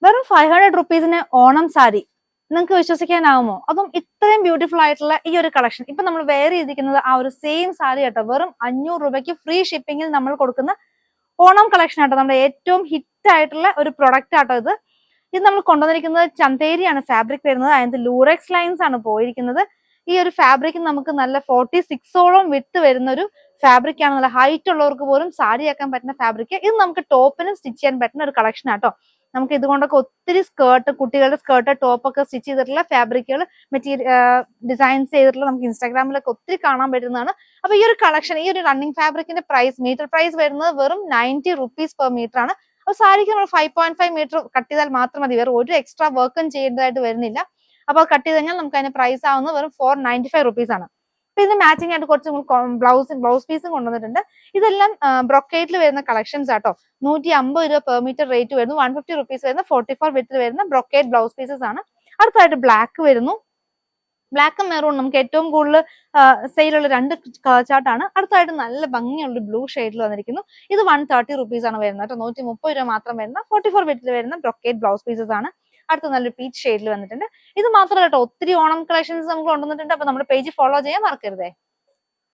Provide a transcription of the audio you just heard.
വെറും 500 റുപ്പീസിന് ഓണം സാരി നിങ്ങൾക്ക് വിശ്വസിക്കാനാവുമോ? അതും ഇത്രയും ബ്യൂട്ടിഫുൾ ആയിട്ടുള്ള ഈ ഒരു കളക്ഷൻ. ഇപ്പൊ നമ്മൾ വെയർ ചെയ്തിരിക്കുന്നത് ആ ഒരു സെയിം സാരി കേട്ടോ, വെറും 500 രൂപയ്ക്ക് ഫ്രീ ഷിപ്പിംഗിൽ നമ്മൾ കൊടുക്കുന്ന ഓണം കളക്ഷൻ ആട്ടോ. നമ്മുടെ ഏറ്റവും ഹിറ്റ് ആയിട്ടുള്ള ഒരു പ്രൊഡക്റ്റ് ആട്ടോ ഇത്. ഇത് നമ്മൾ കൊണ്ടുവന്നിരിക്കുന്നത് ചന്തേരിയാണ് ഫാബ്രിക് വരുന്നത്. അതിനകത്ത് ലൂറെക്സ് ലൈൻസ് ആണ് പോയിരിക്കുന്നത്. ഈ ഒരു ഫാബ്രിക് നമുക്ക് നല്ല 46ഓളം വിട്ട് വരുന്ന ഒരു ഫാബ്രിക് ആണ്. നല്ല ഹൈറ്റ് ഉള്ളവർക്ക് പോലും സാരി ആക്കാൻ പറ്റുന്ന ഫാബ്രിക്. ഇത് നമുക്ക് ടോപ്പിനും സ്റ്റിച്ച് ചെയ്യാൻ പറ്റുന്ന ഒരു കളക്ഷൻ ആട്ടോ. നമുക്ക് ഇതുകൊണ്ടൊക്കെ ഒത്തിരി സ്കേർട്ട്, കുട്ടികളുടെ സ്കേർട്ട്, ടോപ്പൊക്കെ സ്റ്റിച്ച് ചെയ്തിട്ടുള്ള ഫാബ്രിക്കുകൾ, ഡിസൈൻസ് ചെയ്തിട്ടുള്ള നമുക്ക് ഇൻസ്റ്റാഗ്രാമിലൊക്കെ ഒത്തിരി കാണാൻ പറ്റുന്നതാണ്. അപ്പൊ ഈ ഒരു കളക്ഷൻ, ഈ ഒരു റണ്ണിങ് ഫാബ്രിക്കിന്റെ പ്രൈസ്, മീറ്റർ പ്രൈസ് വരുന്നത് വെറും 90 റുപ്പീസ് പെർ മീറ്റർ ആണ്. അപ്പൊ സാരിക്ക് നമ്മൾ 5.5 മീറ്റർ കട്ട് ചെയ്താൽ മാത്രം മതി, വേറെ ഒരു എക്സ്ട്രാ വർക്കും ചെയ്യേണ്ടതായിട്ട് വരുന്നില്ല. അപ്പൊ കട്ട് ചെയ്ത് കഴിഞ്ഞാൽ നമുക്ക് അതിന്റെ പ്രൈസ് ആവുന്നത് വെറും 495 റുപ്പീസ് ആണ്. അപ്പൊ ഇതിന് മാച്ചിങ് ആയിട്ട് കുറച്ച് ബ്ലൗസ് പീസും കൊണ്ടുവന്നിട്ടുണ്ട്. ഇതെല്ലാം ബ്രൊക്കേറ്റിൽ വരുന്ന കളക്ഷൻസ് ആട്ടോ. 150 രൂപ പെർ മീറ്റർ റേറ്റ് വരുന്നു. 150 റുപ്പീസ് വരുന്ന 44 വിത്തിൽ വരുന്ന ബ്രൊക്കേറ്റ് ബ്ലൗസ് പീസസ് ആണ്. അടുത്തായിട്ട് ബ്ലാക്ക് വരുന്നു. ബ്ലാക്കും മെറൂൺ നമുക്ക് ഏറ്റവും കൂടുതൽ സെയിലുള്ള രണ്ട് കളർ ചാർട്ടാണ്. അടുത്തായിട്ട് നല്ല ഭംഗിയുള്ള ബ്ലൂ ഷെയ്ഡിൽ വന്നിരിക്കുന്നു. ഇത് 130 റുപ്പീസ് ആണ് വരുന്നത് കേട്ടോ. 130 രൂപ മാത്രം വരുന്ന 44 വിത്തിൽ വരുന്ന ബ്രൊക്കേറ്റ് ബ്ലൗസ് പീസസ് ആണ്. അടുത്ത നല്ലൊരു പീച്ച് ഷെയ്ഡിൽ വന്നിട്ടുണ്ട്. ഇത് മാത്രമല്ല കേട്ടോ, ഒത്തിരി ഓണം കളക്ഷൻസ് നമുക്ക് കൊണ്ടുവന്നിട്ടുണ്ട്. അപ്പൊ നമ്മുടെ പേജ് ഫോളോ ചെയ്യാൻ മറക്കരുതേ.